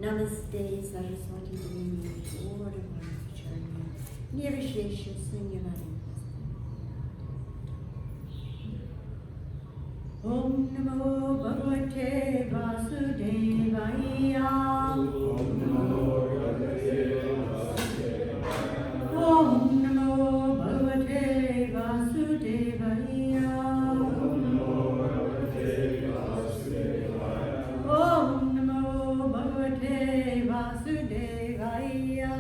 Namaste Saraswati Devi, Lord of Charity, Nirvishesha Sunyamani. Om Namo Bhagavate Vasudevaya. Om Namo Bhagavate Vasudevaya. Om Namo Bhagavate Vasudevaya.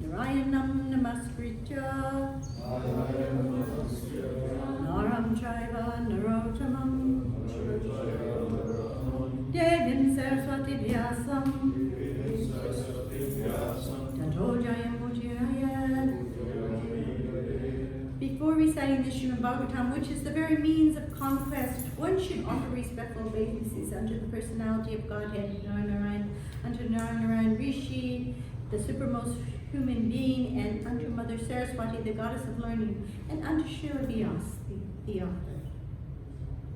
Narayanam Namaskritya Naram Chaiva Narottamam Devim Saraswati Vyasam Tato Jayamujayat. Before reciting the Srimad Bhagavatam, which is the very means of conquest, one should offer respectful obeisances unto the personality of Godhead, Narayan, unto Narayan Rishi, the supermost human being, and unto Mother Saraswati, the goddess of learning, and unto Srila Vyas, the author.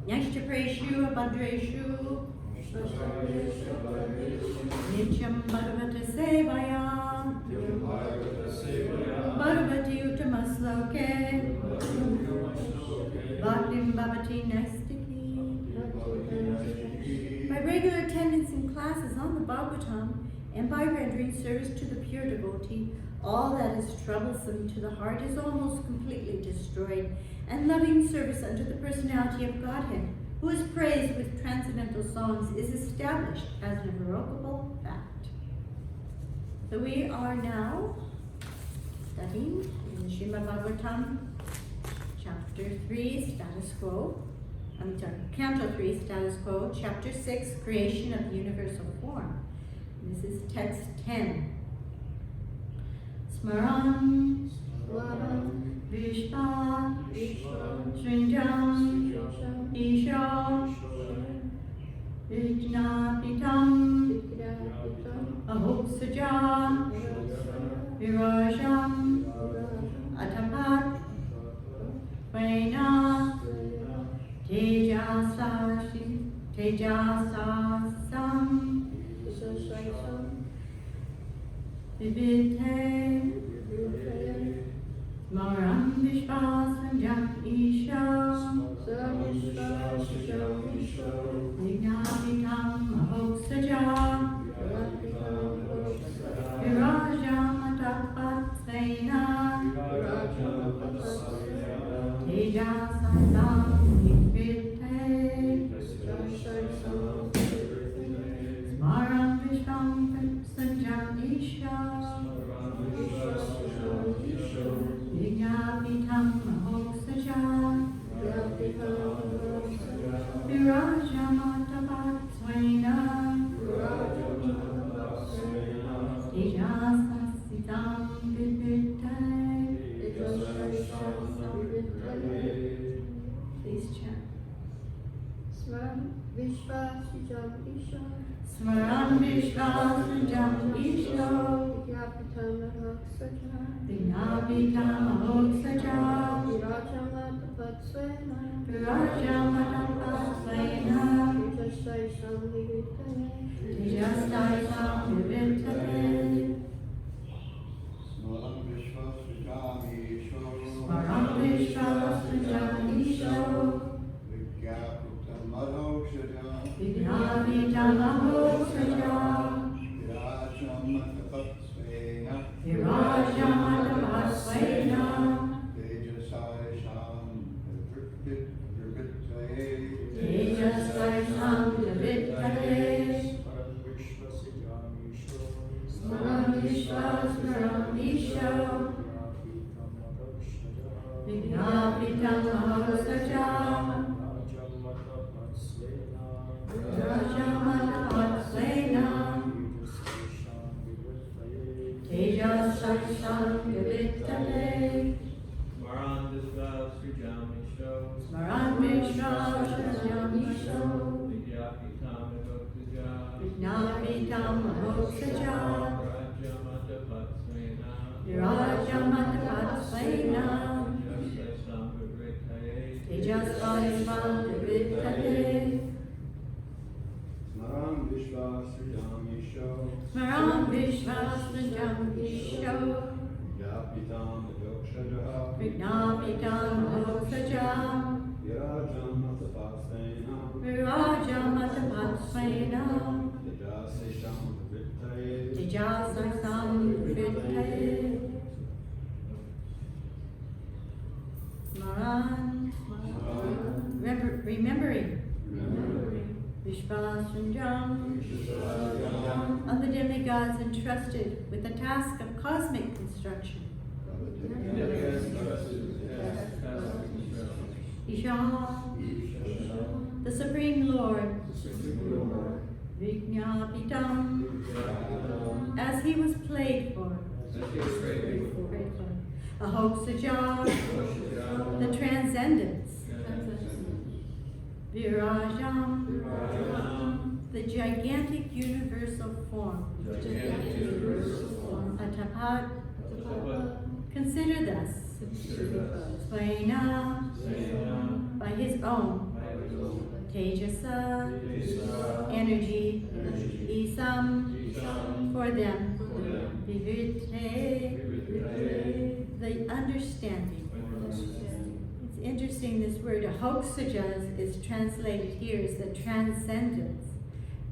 Yashtapreshu Abhadreshu Nityam Bhagavata Sevaya Bhagavati Uttamasloke Bhaktim Bhavati Naistiki. By regular attendance in classes on the Bhagavatam, and by rendering service to the pure devotee, all that is troublesome to the heart is almost completely destroyed, and loving service unto the personality of Godhead, who is praised with transcendental songs, is established as an irrevocable fact. So we are now studying in the Srimad Bhagavatam, Chapter 3, Status Quo. Canto 3, Status Quo, Chapter 6, Creation of Universal Form. This is text 10. Smaran Vishpa Srinjam Isha Vijnapitam Ahoksaja Virajam Atapat Vaina Tejasasam Vivite Maram Vishvasanjam Isha Vignavitam Ahoksaja Virajam Atapat Vaina Tejasasam Vivite Smaram Vishvam Sanjam Isha Vignapitam Ahoksaja Virajamatapat Swaina Tejasasitam Vivite. Please chant. Smaran Vishvasijam Isha Smaran Vishvasanjam Isha Vignapitam Ahoksaja Vignapitam Ahoksaja Virajamatapat Swaina Virajamatapat Swaina Tejasaisam Vivitane Tejasaisam Vivitane. Smaran Vishvasijam Isha Smaran Vishvasanjam Isha Vignapitam Ahoksaja Vignapitam Ahoksaja Virajamatapat Swaina Virajamatapat Swaina Tejasaisam Vivitane Tejasaisam Vivitane. Smaran Vishvasanjam Isha Vignapitam Ahoksaja Virajamatapat Swaina Tejasaisam Vivitane. Smaran Vishvasrijam Isha Smaran Vishvasanjam Isha Vignapitam Ahoksaja Vignapitam Ahoksaja Virajamatapat Swaina Virajamatapat Swaina Tejasaisam Vivitane Tejasaisam Vivitane. Vishvasrijamisho. Smaram Vishvasrijam Visho. Yapitam Adokshadaha. Vignapitam Loksajam. Virajam Matapasena. Virajam Atapatsvainam. Tejasisham Vittaye. Tejasasam Vittaye. Smaran. Remembering. Vishvasrijam. Of the demigods entrusted with the task of cosmic construction. Isha, the Supreme Lord, Vignapitam, as he was prayed for. Ahoksaja, the transcendence. Virajam, the gigantic universal form. Atapat, consider thus. Svaina, by his own. Tejasa, energy. Isam, for them. Vivite, the understanding. It's interesting, this word ahoksaja is translated here as the transcendence.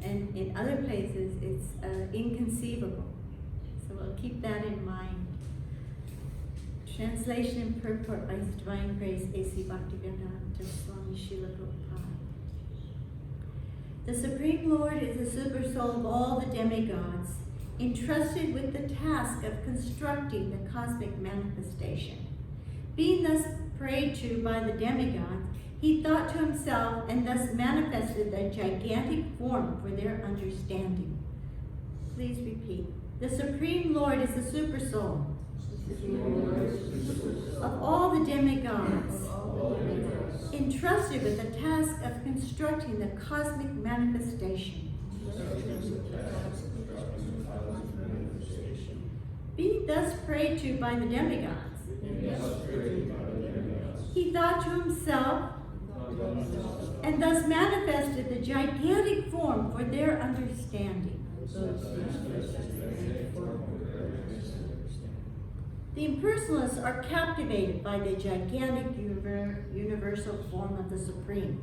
And in other places, it's inconceivable. So we'll keep that in mind. Translation and purport by His Divine Grace, A.C. Bhaktivedanta Swami Srila Prabhupada. The Supreme Lord is the super soul of all the demigods, entrusted with the task of constructing the cosmic manifestation. Being thus prayed to by the demigods, he thought to himself and thus manifested the gigantic form for their understanding. Please repeat. The Supreme Lord is the super soul of all the demigods, entrusted with the task of constructing the cosmic manifestation. Being thus prayed to by the demigods, he thought to himself and thus manifested the gigantic form for their understanding. The impersonalists are captivated by the gigantic universal form of the Supreme.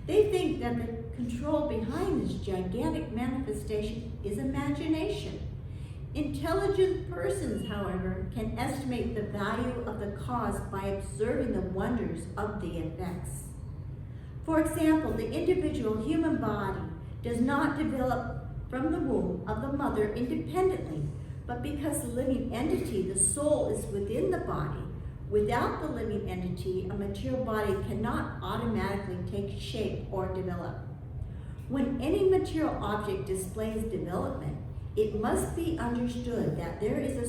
They think that the control behind this gigantic manifestation is imagination. Intelligent persons, however, can estimate the value of the cause by observing the wonders of the effects. For example, the individual human body does not develop from the womb of the mother independently, but because the living entity, the soul, is within the body. Without the living entity, a material body cannot automatically take shape or develop. When any material object displays development, it must be understood that there is a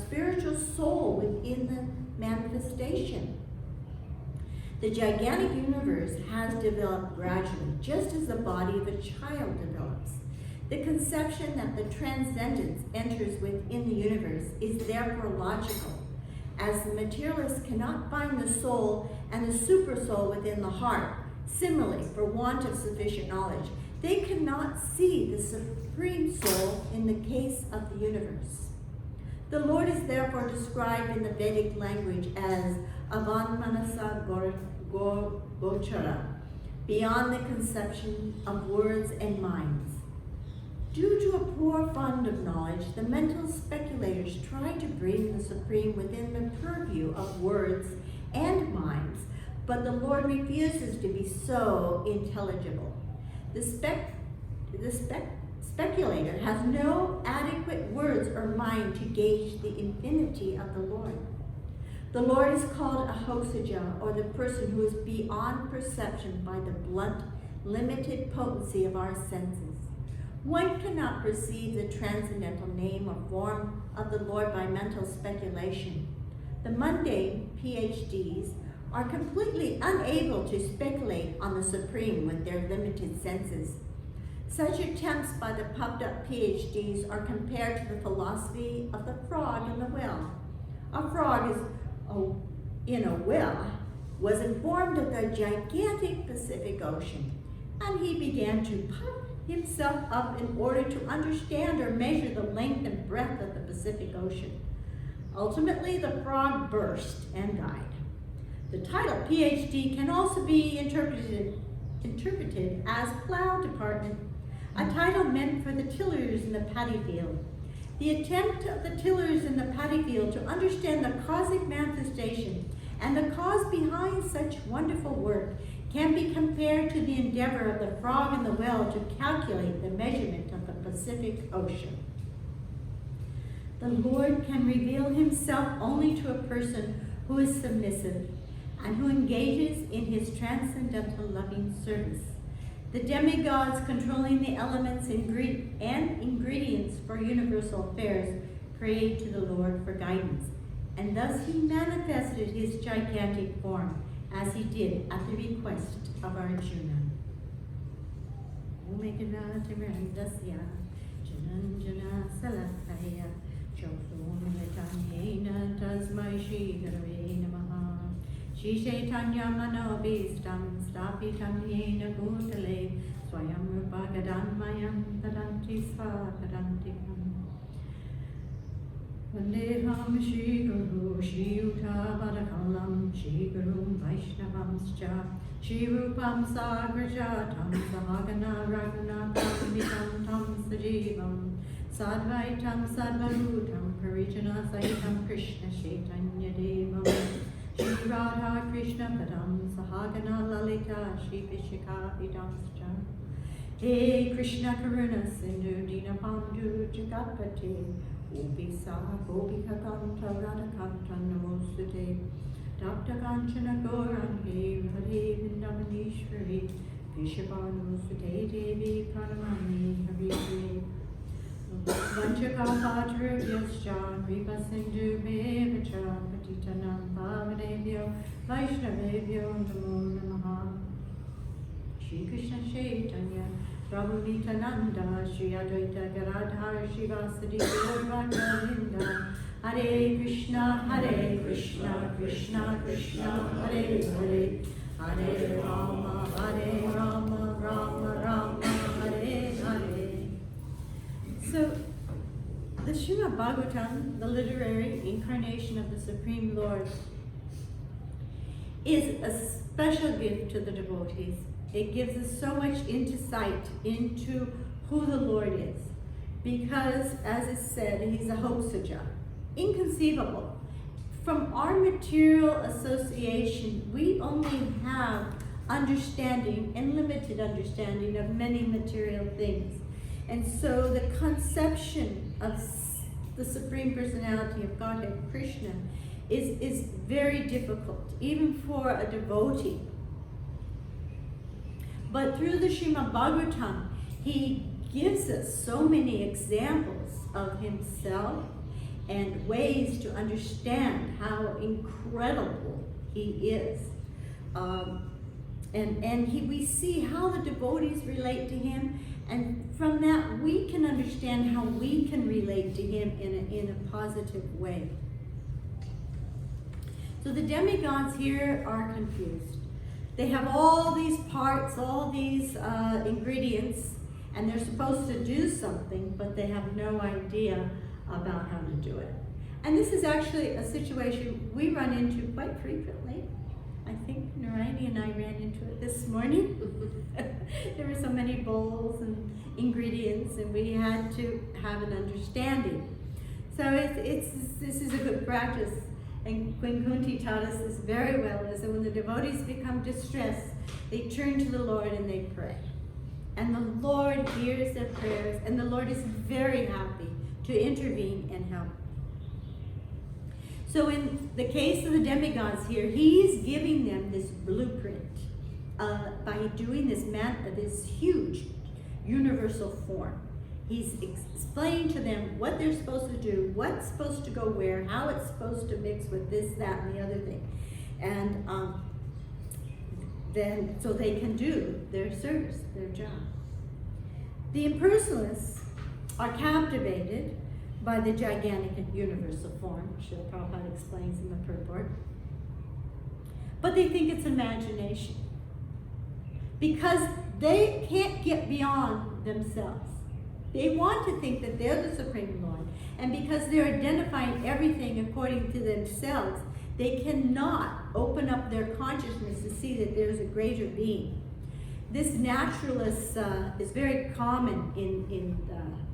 spiritual soul within the manifestation. The gigantic universe has developed gradually, just as the body of a child develops. The conception that the transcendence enters within the universe is therefore logical, as the materialists cannot find the soul and the supersoul within the heart. Similarly, for want of sufficient knowledge, they cannot see the supreme soul in the case of the universe. The Lord is therefore described in the Vedic language as Avanmanasa Gochara, beyond the conception of words and minds. Due to a poor fund of knowledge, the mental speculators try to bring the Supreme within the purview of words and minds, but the Lord refuses to be so intelligible. The speculator has no adequate words or mind to gauge the infinity of the Lord. The Lord is called Ahoksaja, or the person who is beyond perception by the blunt, limited potency of our senses. One cannot perceive the transcendental name or form of the Lord by mental speculation. The mundane PhDs are completely unable to speculate on the Supreme with their limited senses. Such attempts by the puffed-up PhDs are compared to the philosophy of the frog in the well. A frog in a well was informed of the gigantic Pacific Ocean, and he began to puff himself up in order to understand or measure the length and breadth of the Pacific Ocean. Ultimately, the frog burst and died. The title PhD can also be interpreted as plow department, a title meant for the tillers in the paddy field. The attempt of the tillers in the paddy field to understand the cosmic manifestation and the cause behind such wonderful work can be compared to the endeavor of the frog in the well to calculate the measurement of the Pacific Ocean. The Lord can reveal himself only to a person who is submissive and who engages in his transcendental loving service. The demigods controlling the elements and ingredients for universal affairs prayed to the Lord for guidance, and thus he manifested his gigantic form, as he did at the request of Arjuna. Shri Chaitanya Manobhistam Stapitam Yena Bhutale Swayam Rupa Gadanmayam Tadanti Svakadantikam Vandeham Shri Guru Shri Uta Vadakalam Shri Gurum Vaishnavamscha Shri Rupam Sagrajatam Sahagana Raghunatham Vitam Tam Sajivam Sadvaitam Sadvarutam Parijana Saitam Krishna Chaitanya Devam Shri Radha Krishna Padam Sahagana Lalita Shri Vishika Vidamscha He Krishna Karuna Sindhu Dinapandhu Jagapati Upisa Gopika Kanta Radhakanta Namosute Dapta Kanchana Gorangi Radhe Vindamanishwari Vishabhanu Sute Devi Pranamani Hari Vanchakapatra Vyascha Ripa Sindhu Mevacha Patitanam Bhavadevyo Vaishnavevyo Namo Namaha Shri Krishna Chaitanya Prabhu Nityananda Shri Advaita Gadadhar Shri Vasudeva Bhakta Hare Krishna Krishna Krishna Hare Hare Hare Rama Rama Rama Hare Hare. So, the Srimad Bhagavatam, the literary incarnation of the Supreme Lord, is a special gift to the devotees. It gives us so much insight into who the Lord is, because, as is said, he's a Hosaja, inconceivable. From our material association, we only have understanding and limited understanding of many material things. And so the conception of the Supreme Personality of Godhead, Krishna, is very difficult, even for a devotee. But through the Srimad Bhagavatam, he gives us so many examples of himself and ways to understand how incredible he is. We see how the devotees relate to him, and from that we can understand how we can relate to him in a positive way. So the demigods here are confused. They have all these parts, all these ingredients, and they're supposed to do something, but they have no idea about how to do it. And this is actually a situation we run into quite frequently. I think Narayani and I ran into it this morning. There were so many bowls and ingredients, and we had to have an understanding. So this is a good practice. And Queen Kunti taught us this very well, is that when the devotees become distressed, they turn to the Lord and they pray. And the Lord hears their prayers, and the Lord is very happy to intervene and help. So in the case of the demigods here, he's giving them this blueprint by doing this huge universal form. He's explaining to them what they're supposed to do, what's supposed to go where, how it's supposed to mix with this, that, and the other thing. And then so they can do their service, their job. The impersonalists are captivated by the gigantic and universal form, Srila Prabhupada explains in the purport. But they think it's imagination, because they can't get beyond themselves. They want to think that they're the Supreme Lord. And because they're identifying everything according to themselves, they cannot open up their consciousness to see that there's a greater being. This naturalist is very common in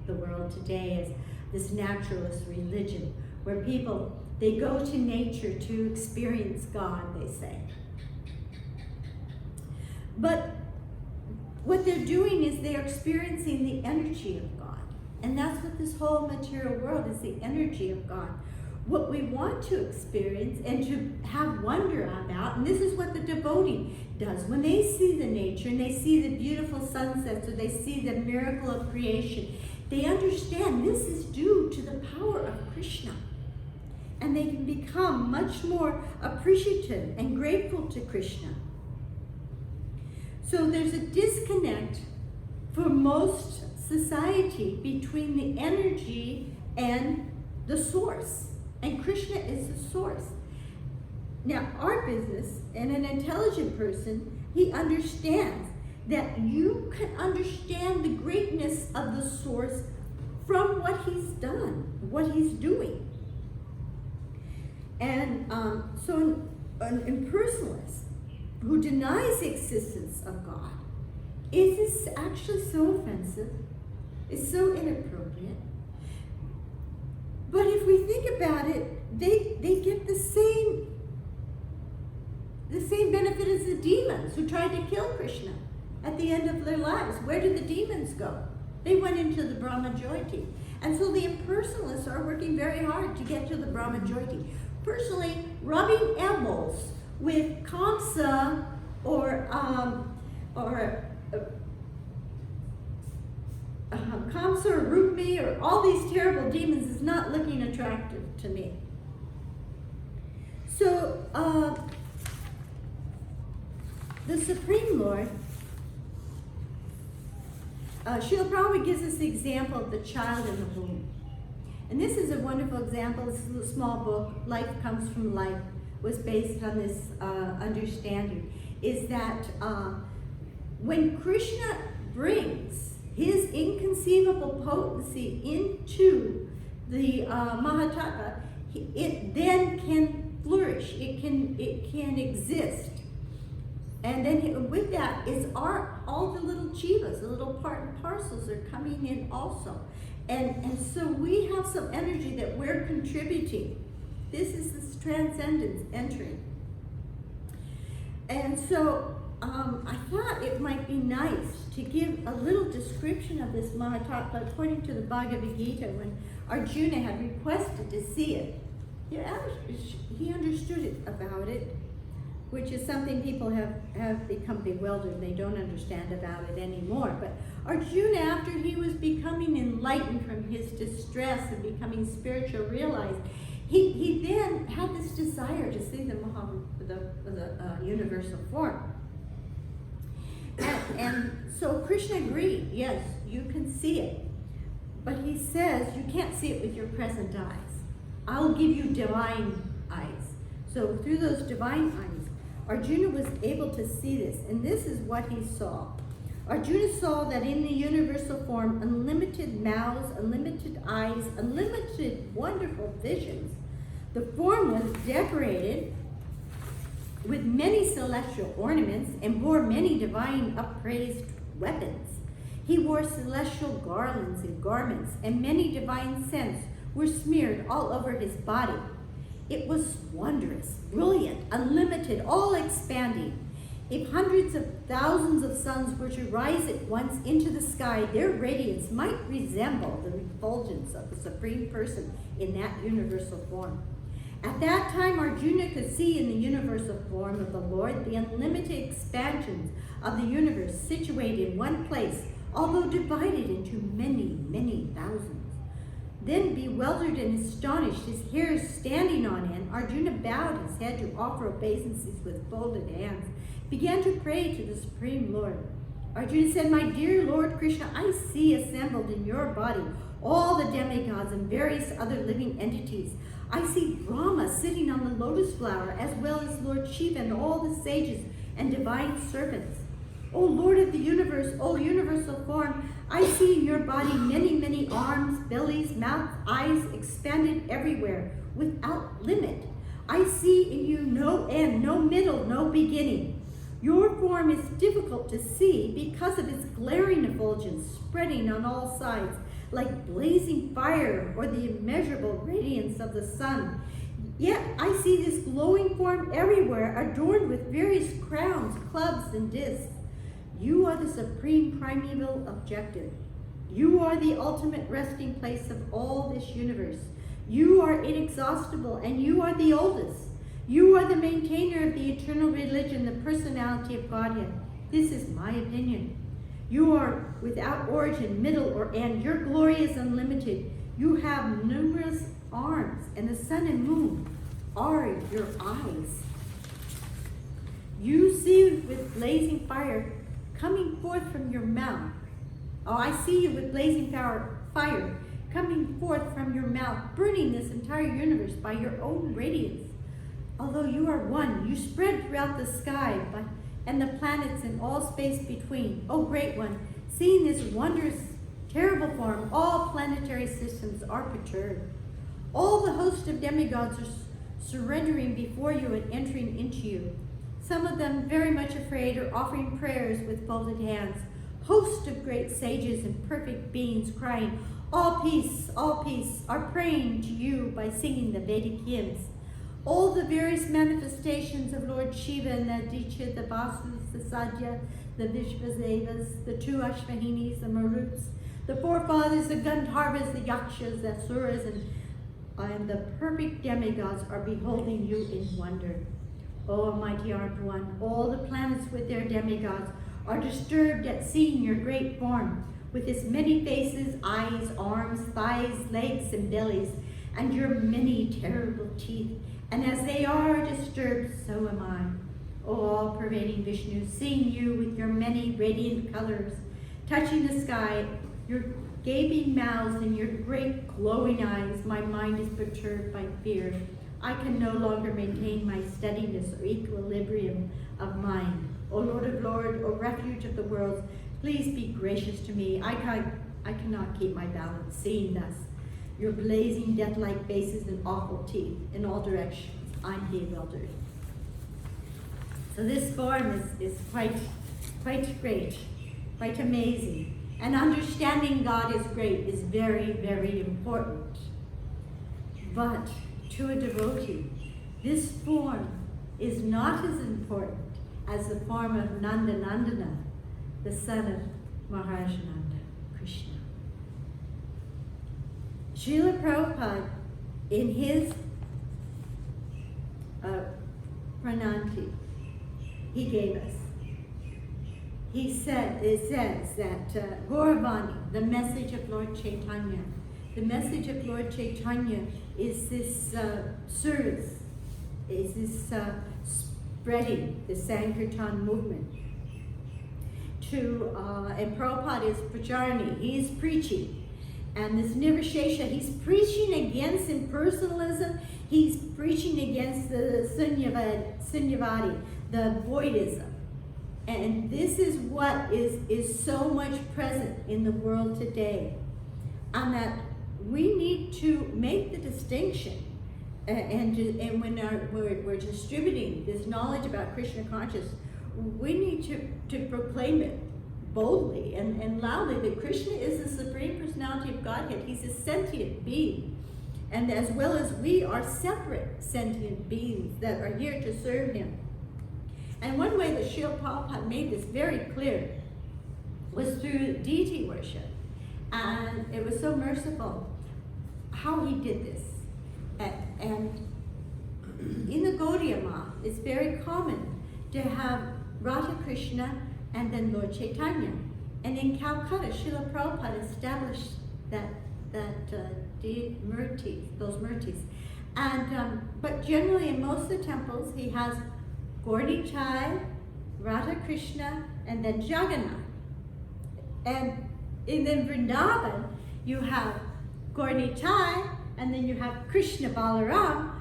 the world today, as this naturalist religion, where people, they go to nature to experience God, they say. But what they're doing is they're experiencing the energy of God. And that's what this whole material world is, the energy of God. What we want to experience and to have wonder about, and this is what the devotee does. When they see the nature and they see the beautiful sunsets or they see the miracle of creation, they understand this is due to the power of Krishna. And they can become much more appreciative and grateful to Krishna. So there's a disconnect for most society between the energy and the source. And Krishna is the source. Now, our business, and an intelligent person, he understands that you can understand the greatness of the source from what he's done, what he's doing. And so an impersonalist who denies the existence of God, is this actually so offensive? It's so inappropriate. But if we think about it, they get the same benefit as the demons who tried to kill Krishna at the end of their lives. Where did the demons go? They went into the Brahmajyoti. And so the impersonalists are working very hard to get to the Brahmajyoti. Personally, rubbing elbows with Kamsa or Kamsa or Rukmi or all these terrible demons is not looking attractive to me. So the Supreme Lord, Srila Prabhupada gives us the example of the child in the womb. And this is a wonderful example. This is a small book, Life Comes from Life, was based on this understanding, is that when Krishna brings his inconceivable potency into the Mahatattva, it then can flourish, it can exist. And then with that is all the little jivas, the little part and parcels are coming in also. And so we have some energy that we're contributing. This is this transcendence entering. And so I thought it might be nice to give a little description of this Mahatattva according to the Bhagavad Gita when Arjuna had requested to see it. He understood it about it, which is something people have become bewildered. They don't understand about it anymore. But Arjuna, after he was becoming enlightened from his distress and becoming spiritual, realized he then had this desire to see the universal form. And so Krishna agreed, yes, you can see it. But he says, you can't see it with your present eyes. I'll give you divine eyes. So through those divine eyes, Arjuna was able to see this, and this is what he saw. Arjuna saw that in the universal form, unlimited mouths, unlimited eyes, unlimited wonderful visions. The form was decorated with many celestial ornaments and bore many divine upraised weapons. He wore celestial garlands and garments, and many divine scents were smeared all over his body. It was wondrous, brilliant, unlimited, all expanding. If hundreds of thousands of suns were to rise at once into the sky, their radiance might resemble the refulgence of the Supreme Person in that universal form. At that time, Arjuna could see in the universal form of the Lord the unlimited expansions of the universe situated in one place, although divided into many, many thousands. Then, bewildered and astonished, his hairs standing on end, Arjuna bowed his head to offer obeisances with folded hands, began to pray to the Supreme Lord. Arjuna said, "My dear Lord Krishna, I see assembled in your body all the demigods and various other living entities. I see Brahma sitting on the lotus flower, as well as Lord Shiva and all the sages and divine servants. O Lord of the universe, O universal form, I see in your body many, many arms, bellies, mouths, eyes, expanded everywhere, without limit. I see in you no end, no middle, no beginning. Your form is difficult to see because of its glaring effulgence spreading on all sides, like blazing fire or the immeasurable radiance of the sun. Yet I see this glowing form everywhere, adorned with various crowns, clubs, and discs. You are the supreme primeval objective. You are the ultimate resting place of all this universe. You are inexhaustible, and you are the oldest. You are the maintainer of the eternal religion, the personality of Godhead. This is my opinion. You are without origin, middle, or end. Your glory is unlimited. You have numerous arms, and the sun and moon are your eyes. You see with blazing fire coming forth from your mouth. Oh, I see you with blazing fire coming forth from your mouth, burning this entire universe by your own radiance. Although you are one, you spread throughout the sky and the planets and all space between. O great one, seeing this wondrous, terrible form, all planetary systems are perturbed. All the host of demigods are surrendering before you and entering into you. Some of them, very much afraid, are offering prayers with folded hands. Hosts of great sages and perfect beings crying, all peace, are praying to you by singing the Vedic hymns. All the various manifestations of Lord Shiva and the Aditya, the Vasus, the Sadhya, the Vishvadevas, the two Ashvahinis, the Maruts, the forefathers, the Gandharvas, the Yakshas, the Asuras, and the perfect demigods are beholding you in wonder. O Almighty Armed One, all the planets with their demigods are disturbed at seeing your great form, with its many faces, eyes, arms, thighs, legs, and bellies, and your many terrible teeth. And as they are disturbed, so am I. O all-pervading Vishnu, seeing you with your many radiant colors, touching the sky, your gaping mouths and your great glowing eyes, my mind is perturbed by fear. I can no longer maintain my steadiness or equilibrium of mind. O Lord of Lords, O refuge of the worlds, please be gracious to me. I cannot keep my balance, seeing thus your blazing death-like faces and awful teeth in all directions. I'm bewildered. So this form is quite great, quite amazing. And understanding God is great, is very, very important. But to a devotee, this form is not as important as the form of Nandanandana, the son of Maharaj Nanda, Krishna. Srila Prabhupada, in his Prananti, he gave us, it says that Gauravani, the message of Lord Chaitanya, the message of Lord Chaitanya is this service, is this spreading the Sankirtan movement. And Prabhupada is Pracharani, he is preaching. And this Nirvishesha, he's preaching against impersonalism, he's preaching against the Sunyavadi, the voidism. And this is what is so much present in the world today. And that we need to make the distinction, and when we're distributing this knowledge about Krishna consciousness, we need to proclaim it boldly and loudly that Krishna is the Supreme Personality of Godhead. He's a sentient being. And as well as we are separate sentient beings that are here to serve him. And one way that Srila Prabhupada made this very clear was through deity worship. And it was so merciful how he did this. And in the Gaudiya Math, it's very common to have Radha Krishna and then Lord Chaitanya. And in Calcutta, Srila Prabhupada established those murtis. And but generally in most of the temples, he has Gaur Nitai, Radha Krishna, and then Jagannath. And in Vrindavan, you have Gaur Nitai, and then you have Krishna Balaram,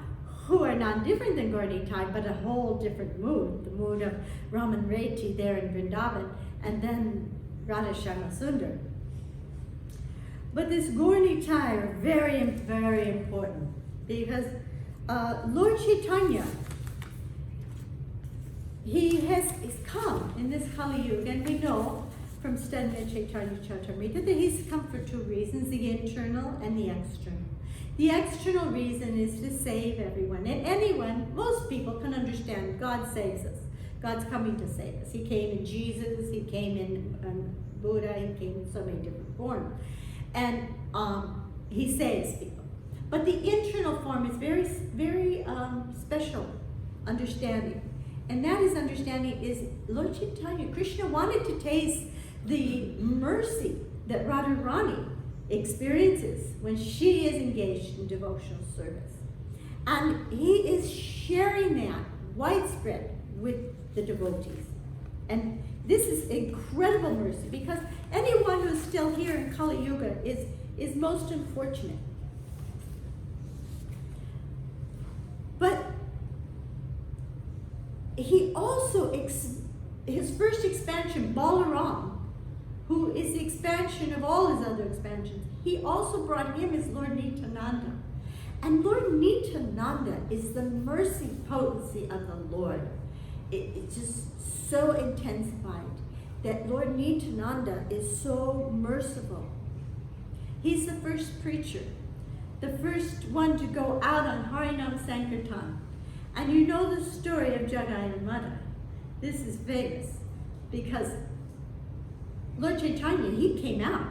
who are not different than Gaur Nitai, but a whole different mood, the mood of Raman Reti there in Vrindavan, and then Radha Shyama Sundar. But this Gaur Nitai are very, very important, because Lord Chaitanya, he's come in this Kali Yuga, and we know from studying Chaitanya Charitamrita that he's come for two reasons, the internal and the external. The external reason is to save everyone. And anyone, most people can understand God saves us. God's coming to save us. He came in Jesus, he came in Buddha, he came in so many different forms. And he saves people. But the internal form is very, very special understanding. And that is understanding is Lord Chaitanya, Krishna wanted to taste the mercy that Radharani experiences when she is engaged in devotional service. And he is sharing that widespread with the devotees. And this is incredible mercy, because anyone who's still here in Kali Yuga is most unfortunate. But he also, his first expansion, Balaram, who is the expansion of all his other expansions, he also brought him as Lord Nityananda. And Lord Nityananda is the mercy potency of the Lord. It's just so intensified that Lord Nityananda is so merciful. He's the first preacher, the first one to go out on Harinam Sankirtan. And you know the story of Jagai and Madhai. This is famous because Lord Chaitanya, he came out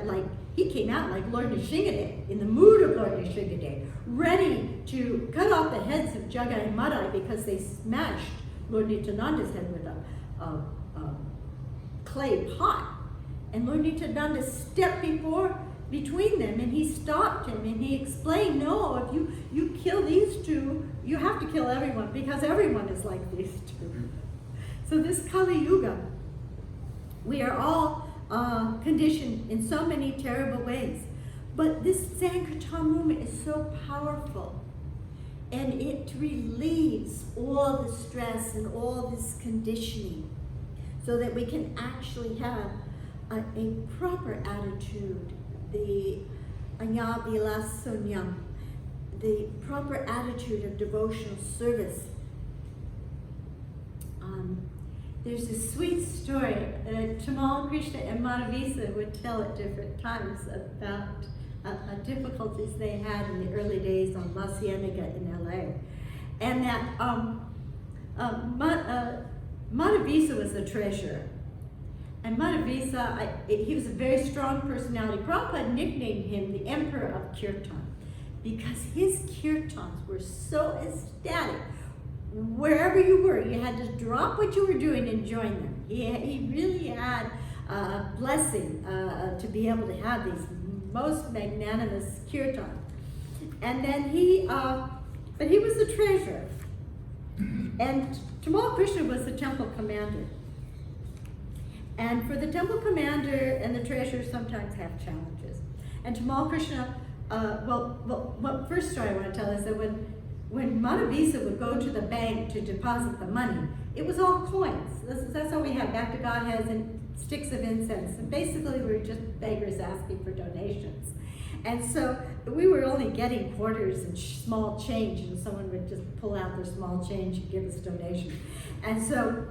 like Lord Nrsimhadev, in the mood of Lord Nrsimhadev, ready to cut off the heads of Jagai and Madhai because they smashed Lord Nityananda's head with a clay pot. And Lord Nityananda stepped between them, and he stopped him, and he explained, no, if you kill these two, you have to kill everyone, because everyone is like these two. So this Kali Yuga, we are all conditioned in so many terrible ways. But this Sankirtan movement is so powerful, and it relieves all the stress and all this conditioning so that we can actually have a proper attitude, the Anyavilasonyam, the proper attitude of devotional service. There's a sweet story Tamal Krishna and Madhavisa would tell at different times about difficulties they had in the early days on La Cienega in LA. And that Madhavisa was the treasurer. And Madhavisa, he was a very strong personality. Prabhupada nicknamed him the Emperor of Kirtan because his kirtans were so ecstatic. Wherever you were, you had to drop what you were doing and join them. He really had a blessing to be able to have these most magnanimous kirtans. And then but he was the treasurer. And Tamal Krishna was the temple commander. And for the temple commander and the treasurer sometimes have challenges. And Tamal Krishna, first story I want to tell is that when Madhavisa would go to the bank to deposit the money, it was all coins. That's all we had. Back to God has sticks of incense. And basically we were just beggars asking for donations. And so we were only getting quarters and small change, and someone would just pull out their small change and give us a donation. And so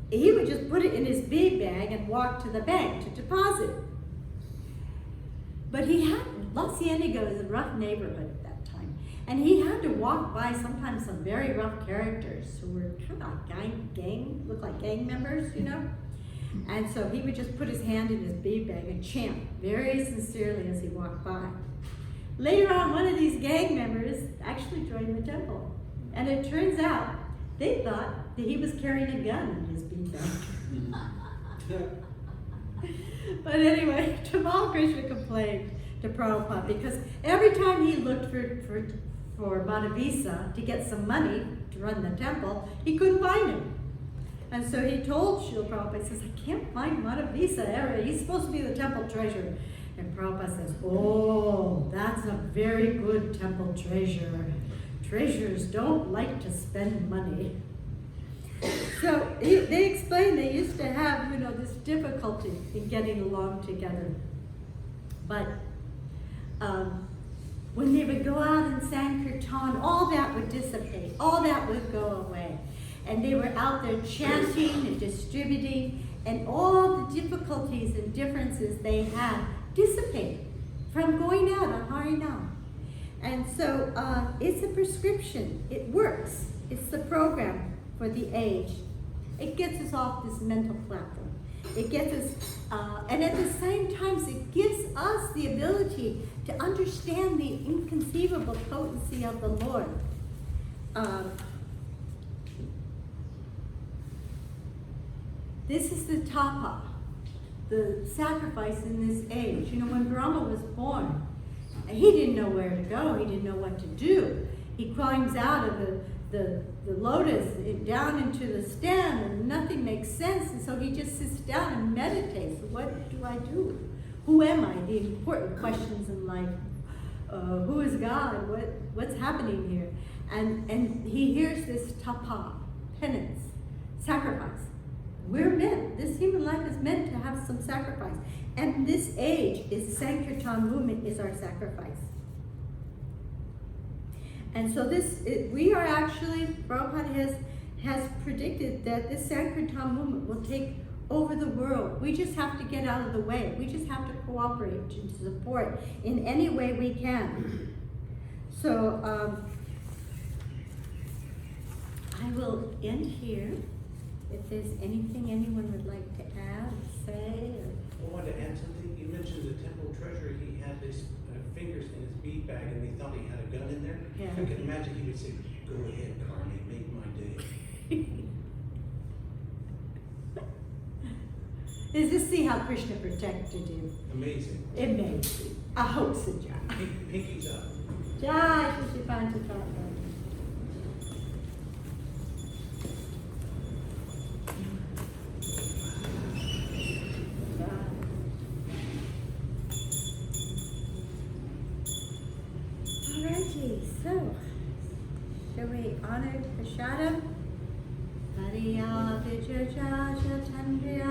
he would just put it in his bead bag and walk to the bank to deposit. But La Cienega is a rough neighborhood at that time. And he had to walk by sometimes some very rough characters who were kind of looked like gang members, you know? And so he would just put his hand in his bead bag and chant very sincerely as he walked by. Later on, one of these gang members actually joined the temple. And it turns out they thought that he was carrying a gun in his bead bag. But anyway, Tamal Krishna complained to Prabhupada because every time he looked for Madhavisa to get some money to run the temple, he couldn't find him. And so he told Srila Prabhupada, he says, I can't find Madhavisa. He's supposed to be the temple treasurer. And Prabhupada says, oh, that's a very good temple treasurer. treasurers don't like to spend money. So they explained they used to have, this difficulty in getting along together. But when they would go out and sang kirtan, all that would dissipate, all that would go away. And they were out there chanting and distributing, and all the difficulties and differences they had dissipate from going out on Harinam. And so it's a prescription. It works. It's the program for the age. It gets us off this mental platform. It gets us, and at the same time, it gives us the ability to understand the inconceivable potency of the Lord. This is the tapa, the sacrifice in this age. When Brahma was born, he didn't know where to go. He didn't know what to do. He climbs out of the lotus down into the stem, and nothing makes sense. And so he just sits down and meditates. What do I do? Who am I? The important questions in life. Who is God? What's happening here? And he hears this tapa, penance, sacrifice. This human life is meant to have some sacrifice. And this age is Sankirtan movement is our sacrifice. And so we are actually, Prabhupada has predicted that this Sankirtan movement will take over the world. We just have to get out of the way. We just have to cooperate and support in any way we can. So I will end here. If there's anything anyone would like to add, say, or... I wanted to add something. You mentioned the temple treasurer. He had his fingers in his bead bag, and they thought he had a gun in there. Yeah. I can imagine he would say, "Go ahead, Carney, make my day." Is this see how Krishna protected him? Amazing. Amazing. I hope so, Jai. Pinkies up. Jai, Shri Panchatattva. Alrighty, so shall we honor Prashadam? Hariya Vijaja Chandriya.